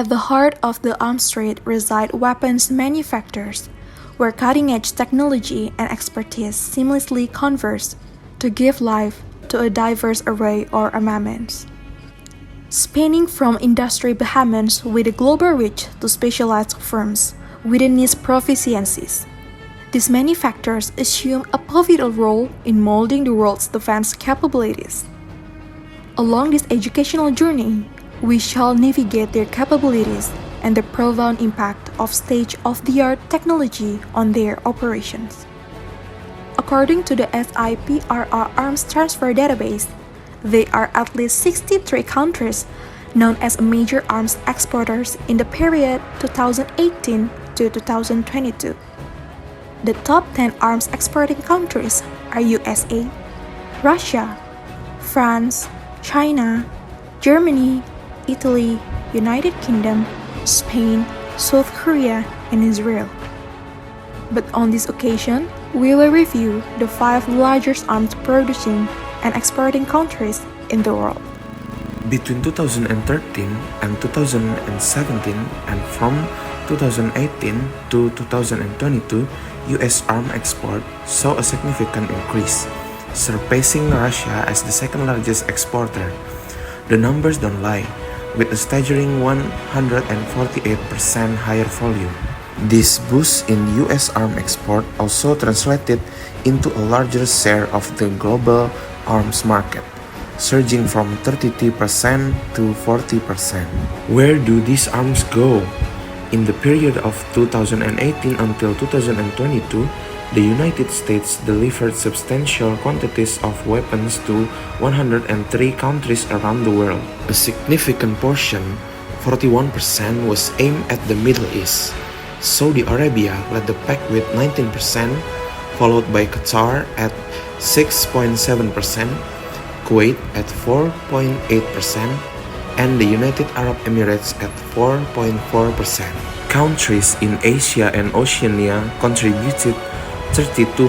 At the heart of the arms trade reside weapons manufacturers, where cutting-edge technology and expertise seamlessly converge to give life to a diverse array of armaments. Spanning from industry behemoths with a global reach to specialized firms with niche proficiencies, these manufacturers assume a pivotal role in molding the world's defense capabilities. Along this educational journey, we shall navigate their capabilities and the profound impact of state-of-the-art technology on their operations. According to the SIPRR Arms Transfer Database, there are at least 63 countries known as major arms exporters in the period 2018 to 2022. The top 10 arms exporting countries are USA, Russia, France, China, Germany, Italy, United Kingdom, Spain, South Korea, and Israel. But on this occasion, we will review the 5 largest arms producing and exporting countries in the world. Between 2013 and 2017 and from 2018 to 2022, U.S. arms export saw a significant increase, surpassing Russia as the second largest exporter. The numbers don't lie, with a staggering 148% higher volume. This boost in U.S. arms export also translated into a larger share of the global arms market, surging from 32% to 40%. Where do these arms go? In the period of 2018 until 2022, the United States delivered substantial quantities of weapons to 103 countries around the world. A significant portion, 41%, was aimed at the Middle East. Saudi Arabia led the pack with 19%, followed by Qatar at 6.7%, Kuwait at 4.8%, and the United Arab Emirates at 4.4%. Countries in Asia and Oceania contributed 32%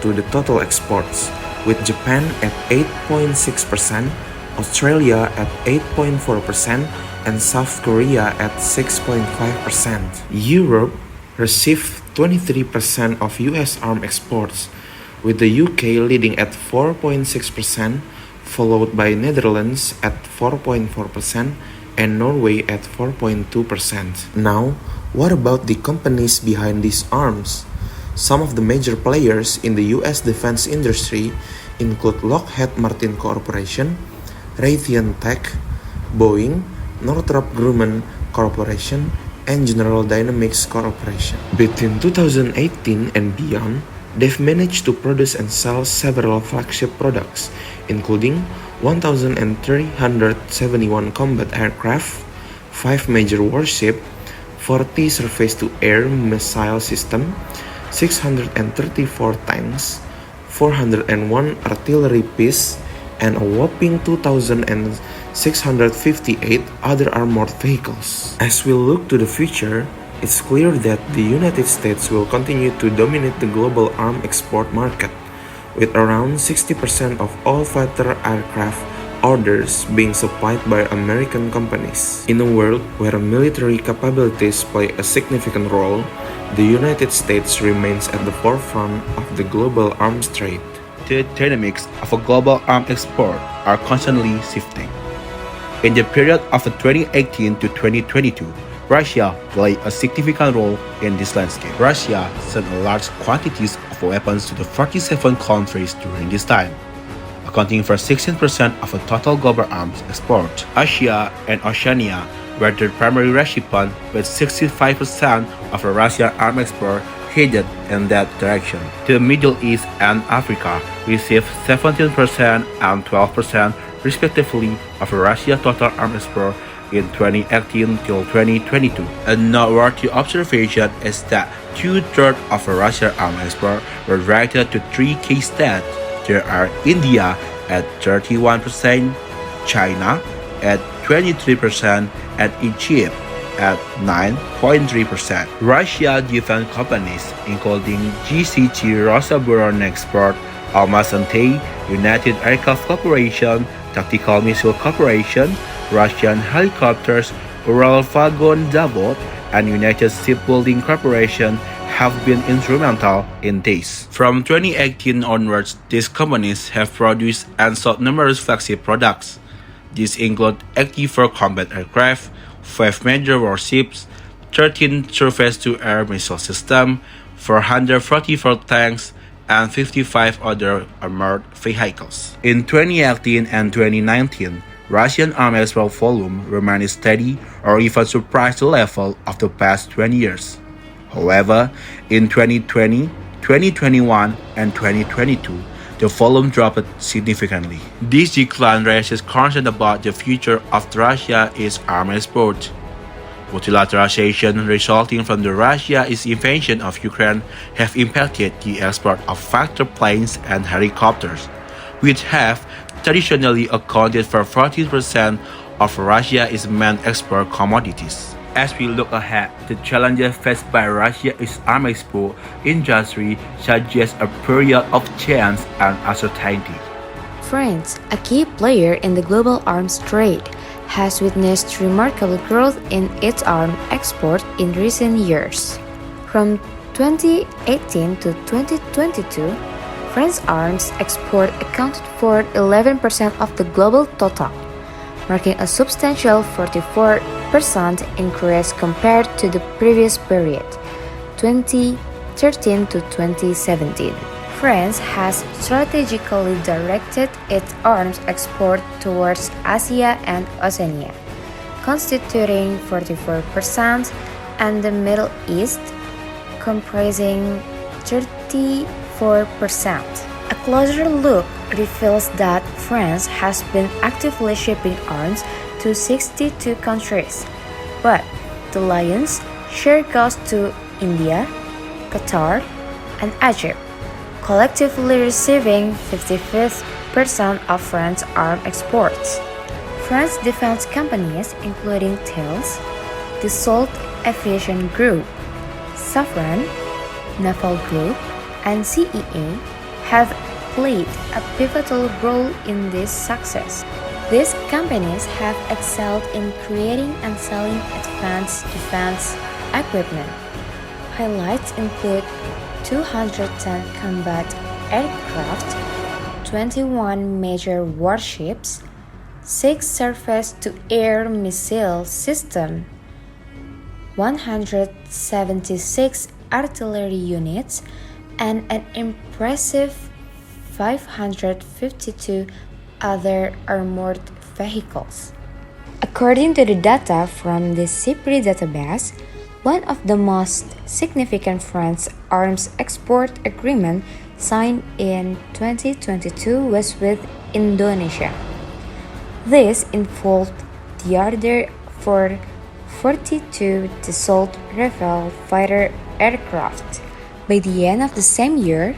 to the total exports, with Japan at 8.6%, Australia at 8.4%, and South Korea at 6.5%. Europe received 23% of U.S. arms exports, with the UK leading at 4.6%, followed by Netherlands at 4.4%, and Norway at 4.2%. Now, what about the companies behind these arms? Some of the major players in the U.S. defense industry include Lockheed Martin Corporation, Raytheon Tech, Boeing, Northrop Grumman Corporation, and General Dynamics Corporation. Between 2018 and beyond, they've managed to produce and sell several flagship products, including 1,371 combat aircraft, 5 major warships, 40 surface-to-air missile systems, 634 tanks, 401 artillery pieces, and a whopping 2,658 other armored vehicles. As we look to the future, it's clear that the United States will continue to dominate the global arms export market, with around 60% of all fighter aircraft orders being supplied by American companies. In a world where military capabilities play a significant role, the United States remains at the forefront of the global arms trade. The dynamics of a global arms export are constantly shifting. In the period of 2018 to 2022, Russia played a significant role in this landscape. Russia sent large quantities of weapons to the 47 countries during this time, accounting for 16% of the total global arms export. Asia and Oceania were the primary recipient, with 65% of the Russian arms export headed in that direction. The Middle East and Africa received 17% and 12% respectively of Russia's total arms export in 2018 till 2022. A noteworthy observation is that 2/3 of Russia's arms export were directed to 3 key states. There are India at 31%, China at 23%, and Egypt at 9.3%. Russia defense companies including GCG Rosaboronexport, Almaz-Antey, United Aircraft Corporation, Tactical Missile Corporation, Russian Helicopters, Uralvagon Zavod, and United Shipbuilding Corporation have been instrumental in this. From 2018 onwards, these companies have produced and sold numerous flagship products. These include 84 combat aircraft, 5 major warships, 13 surface-to-air missile systems, 444 tanks, and 55 other armored vehicles. In 2018 and 2019, Russian arms export volume remained steady or even surpassed the level of the past 20 years. However, in 2020, 2021, and 2022, the volume dropped significantly. This decline raises concern about the future of Russia's arms export. Multilateralization resulting from Russia's invasion of Ukraine have impacted the export of fighter planes and helicopters, which have traditionally accounted for 40% of Russia's main export commodities. As we look ahead, the challenges faced by Russia's arms export industry suggest a period of change and uncertainty. France, a key player in the global arms trade, has witnessed remarkable growth in its arms export in recent years. From 2018 to 2022, France's arms export accounted for 11% of the global total, marking a substantial 44% increase compared to the previous period, 2013 to 2017. France has strategically directed its arms export towards Asia and Oceania, constituting 44%, and the Middle East, comprising 34%. A closer look reveals that France has been actively shipping arms to 62 countries, but the lion's share goes to India, Qatar, and Egypt, collectively receiving 55% of France's arms exports. France's defense companies, including Thales, Dassault Aviation Group, Safran, Naval Group, and CEA, have played a pivotal role in this success. These companies have excelled in creating and selling advanced defense equipment. Highlights include 210 combat aircraft, 21 major warships, 6 surface-to-air missile systems, 176 artillery units, and an impressive 552 other armored vehicles. According to the data from the CIPRI database, one of the most significant France arms export agreement signed in 2022 was with Indonesia. This involved the order for 42 Dassault Rafale fighter aircraft. By the end of the same year,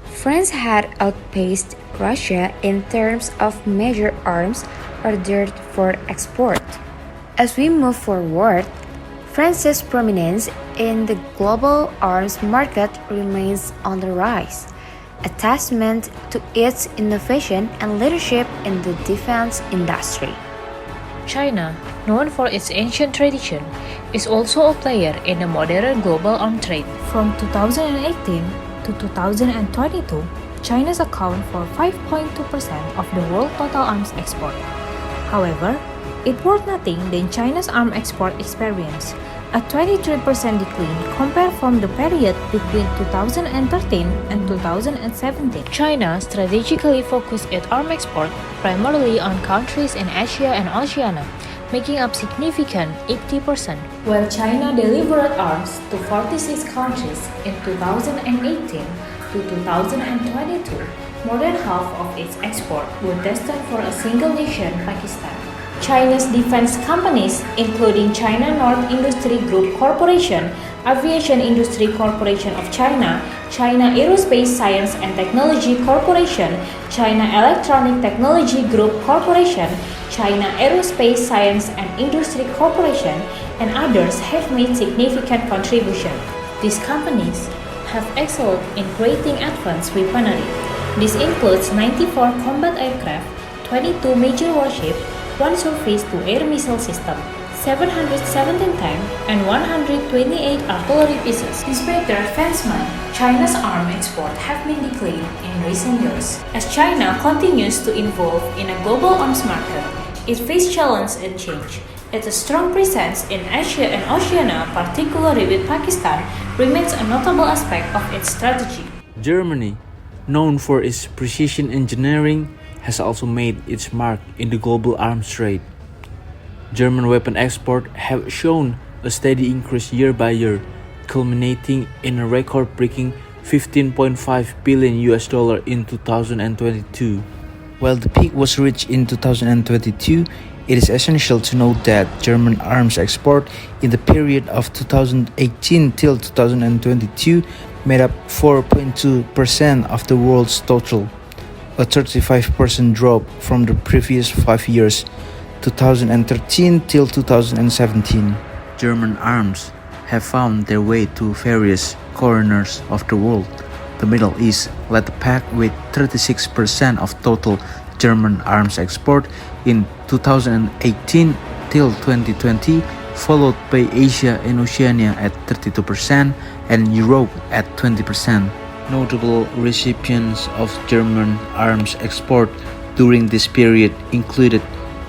France had outpaced Russia in terms of major arms ordered for export. As we move forward, France's prominence in the global arms market remains on the rise, a testament to its innovation and leadership in the defense industry. China, known for its ancient tradition, is also a player in the modern global arms trade. From 2018 to 2022, China's account for 5.2% of the world total arms export. However, it worth noting that China's arms export experienced a 23% decline compared from the period between 2013 and 2017. China strategically focused its arms export primarily on countries in Asia and Oceania, making up significant 80%. While China delivered arms to 46 countries in 2018 to 2022, more than half of its export were destined for a single nation, Pakistan. China's defense companies, including China North Industry Group Corporation, Aviation Industry Corporation of China, China Aerospace Science and Technology Corporation, China Electronic Technology Group Corporation, China Aerospace Science and Industry Corporation, and others have made significant contributions. These companies have excelled in creating advanced weaponry. This includes 94 combat aircraft, 22 major warships, 1 surface-to-air missile system, 717 tanks, and 128 artillery pieces. Despite their advancement, China's arms export have been declining in recent years. As China continues to evolve in a global arms market, it faces challenges and change. Its strong presence in Asia and Oceania, particularly with Pakistan, remains a notable aspect of its strategy. Germany, known for its precision engineering, has also made its mark in the global arms trade. German weapon exports have shown a steady increase year by year, culminating in a record-breaking $15.5 billion in 2022. While the peak was reached in 2022, it is essential to note that German arms export in the period of 2018 till 2022 made up 4.2% of the world's total, a 35% drop from the previous 5 years, 2013 till 2017. German arms have found their way to various corners of the world. The Middle East led the pack with 36% of total German arms export in 2018 till 2020, followed by Asia and Oceania at 32% and Europe at 20%. Notable recipients of German arms export during this period included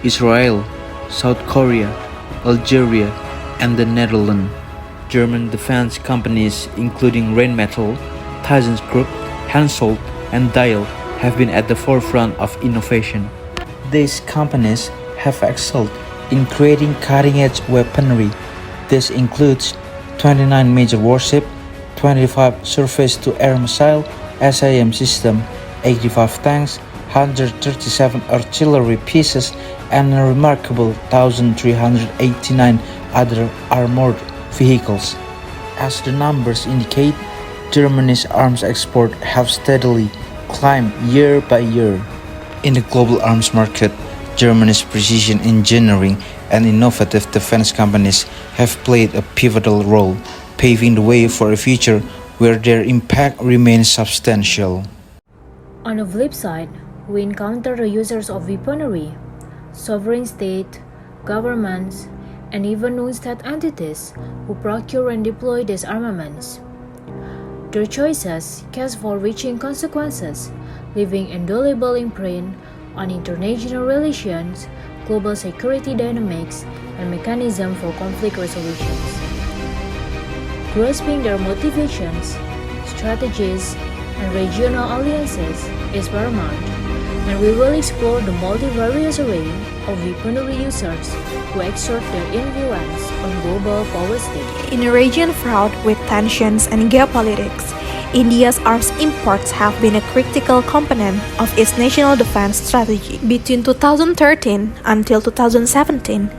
Israel, South Korea, Algeria, and the Netherlands. German defense companies including Rheinmetall, ThyssenKrupp, Hensoldt, and Diehl have been at the forefront of innovation. These companies have excelled in creating cutting-edge weaponry. This includes 29 major warships, 25 surface-to-air missile SAM system, 85 tanks, 137 artillery pieces, and a remarkable 1,389 other armored vehicles. As the numbers indicate, Germany's arms export have steadily climbed year by year. In the global arms market, Germany's precision engineering and innovative defense companies have played a pivotal role, paving the way for a future where their impact remains substantial. On the flip side, we encounter the users of weaponry, sovereign state, governments, and even non-state entities who procure and deploy these armaments. Their choices cast far-reaching consequences, leaving indelible imprint on international relations, global security dynamics, and mechanisms for conflict resolutions. Grasping their motivations, strategies, and regional alliances is paramount, and we will explore the multivarious array of weaponry users who exert their influence on global power stage. In a region fraught with tensions and geopolitics, India's arms imports have been a critical component of its national defense strategy. Between 2013 until 2017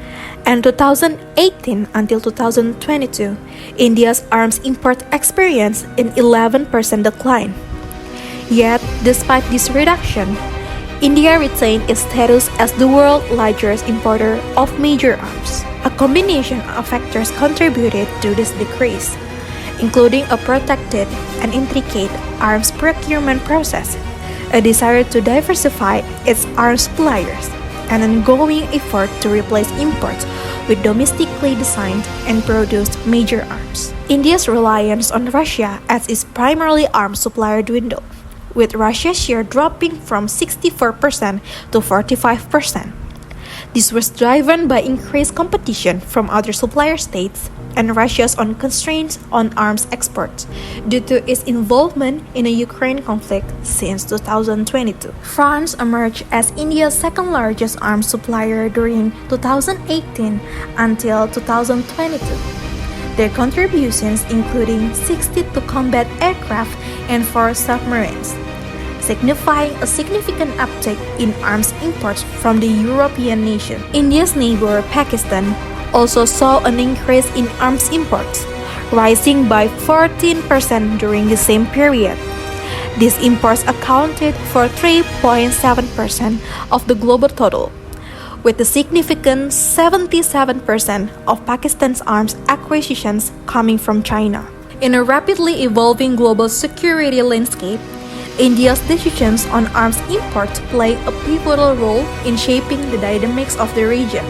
and 2018 until 2022, India's arms import experienced an 11% decline. Yet, despite this reduction, India retained its status as the world's largest importer of major arms. A combination of factors contributed to this decrease, including a protected and intricate arms procurement process, a desire to diversify its arms suppliers, and an ongoing effort to replace imports with domestically designed and produced major arms. India's reliance on Russia as its primary arms supplier dwindled, with Russia's share dropping from 64% to 45%. This was driven by increased competition from other supplier states and Russia's own constraints on arms exports due to its involvement in the Ukraine conflict since 2022. France emerged as India's second-largest arms supplier during 2018 until 2022. Their contributions including 62 combat aircraft and 4 submarines, signifying a significant uptick in arms imports from the European nation. India's neighbor Pakistan also saw an increase in arms imports, rising by 14% during the same period. These imports accounted for 3.7% of the global total, with a significant 77% of Pakistan's arms acquisitions coming from China. In a rapidly evolving global security landscape, India's decisions on arms imports play a pivotal role in shaping the dynamics of the region.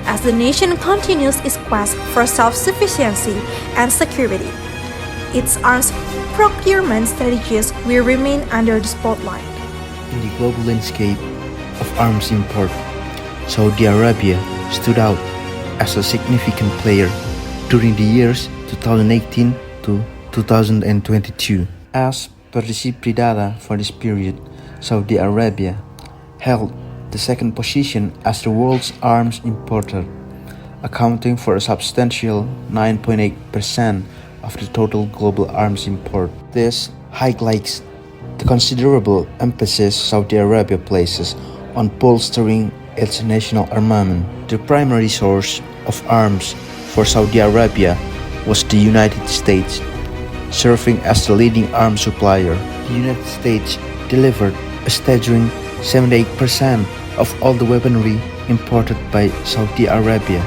as the nation continues its quest for self-sufficiency and security. Its arms procurement strategies will remain under the spotlight. In the global landscape of arms import, Saudi Arabia stood out as a significant player during the years 2018 to 2022. As per the CIPRI data for this period, Saudi Arabia held the second position as the world's arms importer, accounting for a substantial 9.8% of the total global arms import. This highlights the considerable emphasis Saudi Arabia places on bolstering its national armament. The primary source of arms for Saudi Arabia was the United States, serving as the leading arms supplier. The United States delivered a staggering 78% of all the weaponry imported by Saudi Arabia,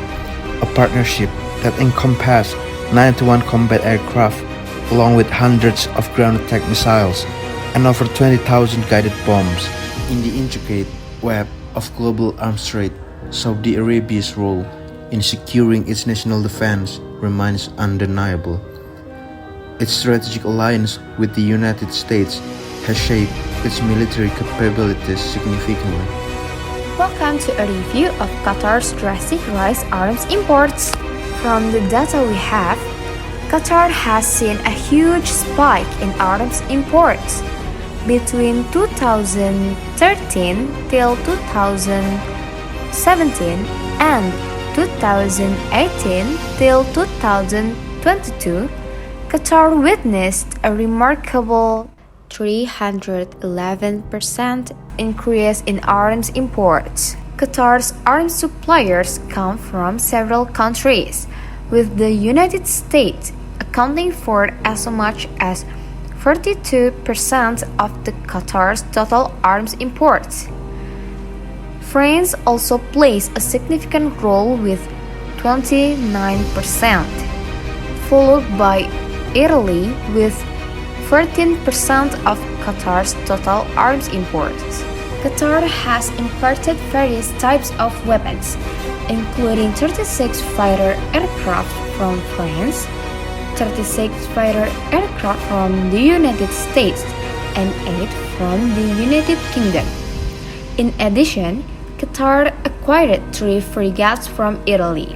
a partnership that encompassed 91 combat aircraft along with hundreds of ground attack missiles and over 20,000 guided bombs. In the intricate web of global arms trade, Saudi Arabia's role in securing its national defense remains undeniable. Its strategic alliance with the United States has shaped its military capabilities significantly. Welcome to a review of Qatar's drastic rise arms imports. From the data we have, Qatar has seen a huge spike in arms imports. Between 2013 till 2017 and 2018 till 2022, Qatar witnessed a remarkable 311% increase in arms imports. Qatar's arms suppliers come from several countries, with the United States accounting for as much as 42% of the Qatar's total arms imports. France also plays a significant role with 29%, followed by Italy with 14% of Qatar's total arms imports. Qatar has imported various types of weapons, including 36 fighter aircraft from France, 36 fighter aircraft from the United States, and 8 from the United Kingdom. In addition, Qatar acquired 3 frigates from Italy.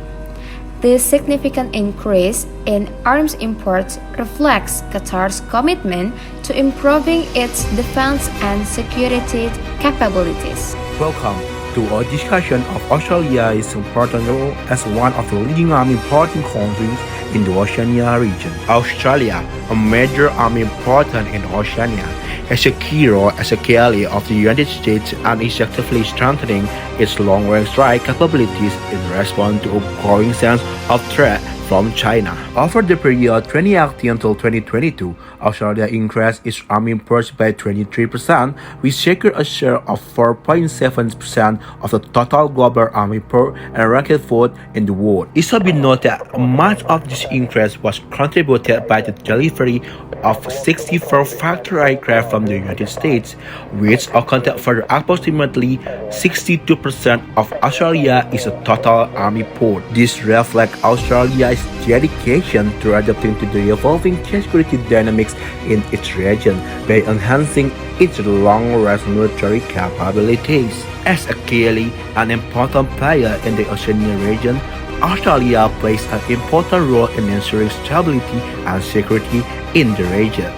This significant increase in arms imports reflects Qatar's commitment to improving its defense and security capabilities. Welcome to a discussion of Australia's important role as one of the leading arm importing countries in the Oceania region. Australia, a major arm importer in Oceania, has a key role as a ally of the United States and is actively strengthening its long-range strike capabilities in response to a growing sense of threat from China. Over the period 2018 until 2022, Australia increased its arm imports by 23%, which secured a share of 4.7% of the total global arm import and ranked fourth in the world. It should be noted that much of this increase was contributed by the delivery of 64 factory aircraft from the United States, which accounted for approximately 62% of Australia's total arm import. This reflects Australia's dedication to adapting to the evolving security dynamics in its region by enhancing its long-range military capabilities. As a key and important player in the Oceania region, Australia plays an important role in ensuring stability and security in the region.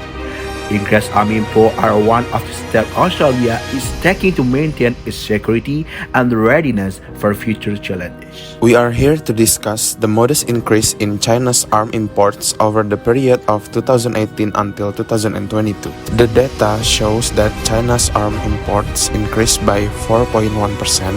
Increased arm import are one of the steps Australia is taking to maintain its security and readiness for future challenges. We are here to discuss the modest increase in China's arm imports over the period of 2018 until 2022. The data shows that China's arm imports increased by 4.1%,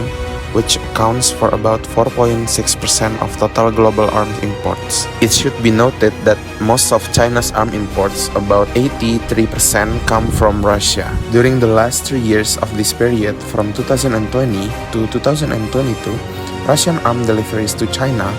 which accounts for about 4.6% of total global arms imports. It should be noted that most of China's arm imports, about 83%, come from Russia. During the last 3 years of this period, from 2020 to 2022, Russian arm deliveries to China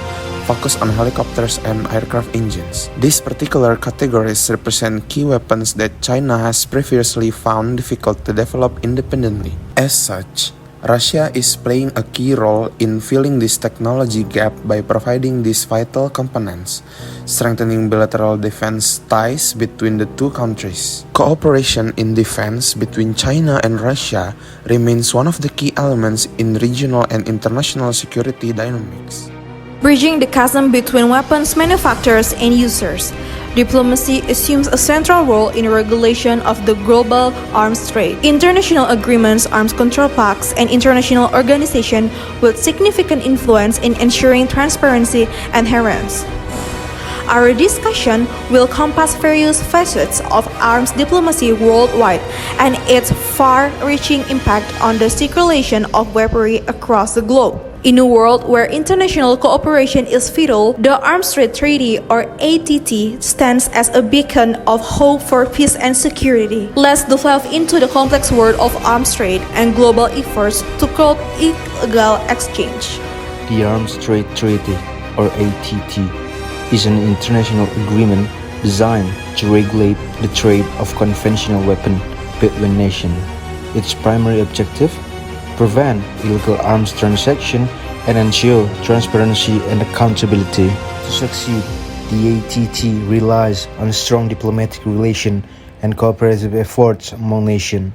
focus on helicopters and aircraft engines. These particular categories represent key weapons that China has previously found difficult to develop independently. As such, Russia is playing a key role in filling this technology gap by providing these vital components, strengthening bilateral defense ties between the two countries. Cooperation in defense between China and Russia remains one of the key elements in regional and international security dynamics. Bridging the chasm between weapons manufacturers and users, diplomacy assumes a central role in regulation of the global arms trade. International agreements, arms control pacts, and international organizations with significant influence in ensuring transparency and adherence. Our discussion will compass various facets of arms diplomacy worldwide and its far-reaching impact on the circulation of weaponry across the globe. In a world where international cooperation is vital, the Arms Trade Treaty, or ATT, stands as a beacon of hope for peace and security. Let's delve into the complex world of arms trade and global efforts to curb illegal exchange. The Arms Trade Treaty, or ATT, is an international agreement designed to regulate the trade of conventional weapons between nations. Its primary objective: prevent illegal arms transactions and ensure transparency and accountability. To succeed, the ATT relies on strong diplomatic relations and cooperative efforts among nations.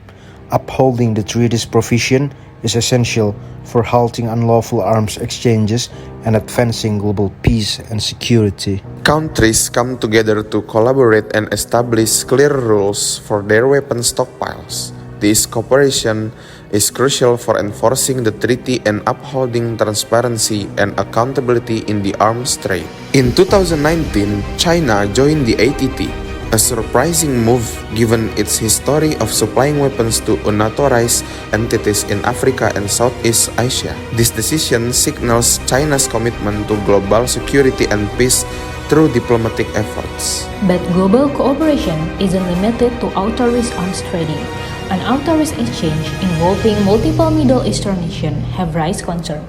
Upholding the treaty's provision is essential for halting unlawful arms exchanges and advancing global peace and security. Countries come together to collaborate and establish clear rules for their weapon stockpiles. This cooperation is crucial for enforcing the treaty and upholding transparency and accountability in the arms trade. In 2019, China joined the ATT, a surprising move given its history of supplying weapons to unauthorized entities in Africa and Southeast Asia. This decision signals China's commitment to global security and peace through diplomatic efforts. But global cooperation isn't limited to authorized arms trading. Unauthorized exchange involving multiple Middle Eastern nations have raised concern.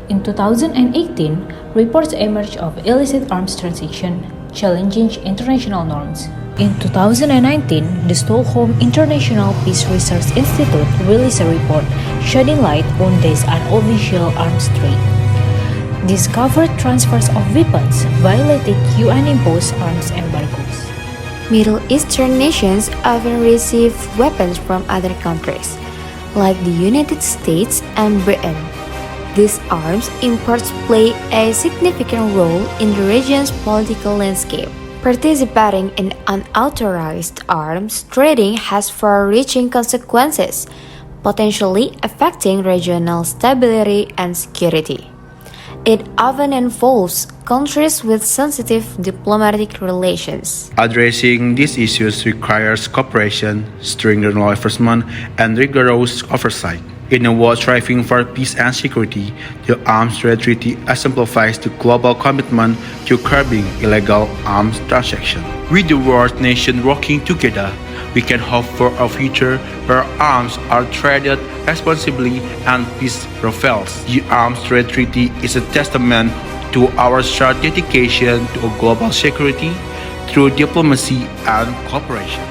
In 2018, reports emerged of illicit arms transactions, challenging international norms. In 2019, the Stockholm International Peace Research Institute released a report shedding light on this unofficial arms trade. Discovered transfers of weapons violated UN-imposed arms embargoes. Middle Eastern nations often receive weapons from other countries, like the United States and Britain. These arms imports play a significant role in the region's political landscape. Participating in unauthorized arms trading has far-reaching consequences, potentially affecting regional stability and security. It often involves countries with sensitive diplomatic relations. Addressing these issues requires cooperation, stringent law enforcement, and rigorous oversight. In a world striving for peace and security, the Arms Trade Treaty exemplifies the global commitment to curbing illegal arms transactions. With the world nations working together, we can hope for a future where arms are traded responsibly and peace prevails. The Arms Trade Treaty is a testament to our shared dedication to global security through diplomacy and cooperation.